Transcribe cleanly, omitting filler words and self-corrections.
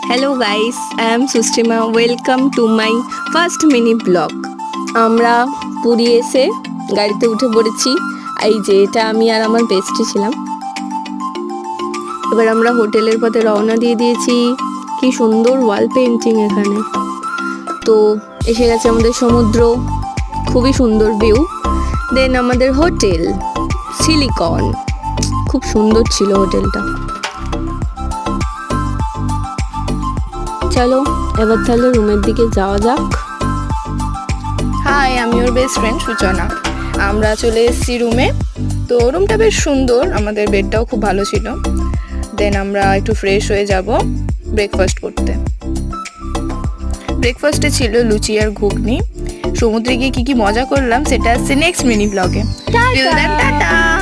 Hello guys, I am Sustima. Welcome to my first mini vlog. আমরা পুরী এসে গাড়িতে উঠে পড়েছি। এই যে এটা আমি আর আমার বেস্টি ছিলাম। এবার আমরা হোটেলের পথে রওনা দিয়ে দিয়েছি। কি সুন্দর ওয়াল পেন্টিং এখানে। তো এসে গেছে আমাদের সমুদ্র, খুবই সুন্দর ভিউ। দেন আমাদের হোটেল সিলিকন, খুব সুন্দর ছিল হোটেলটা। চলো এবার তাহলে রুমের দিকে যাওয়া যাক। হাই, আমি ওর বেস্ট ফ্রেন্ড সূচনা। আমরা চলে এসেছি রুমে। তো রুমটা বেশ সুন্দর, আমাদের বেডটাও খুব ভালো ছিল। দেন আমরা একটু ফ্রেশ হয়ে যাব ব্রেকফাস্ট করতে। ব্রেকফাস্টে ছিল লুচি আর ঘুগনি। সমুদ্রে গিয়ে কি কি মজা করলাম সেটা আসছে নেক্সট মিনি ব্লগে। টাটা।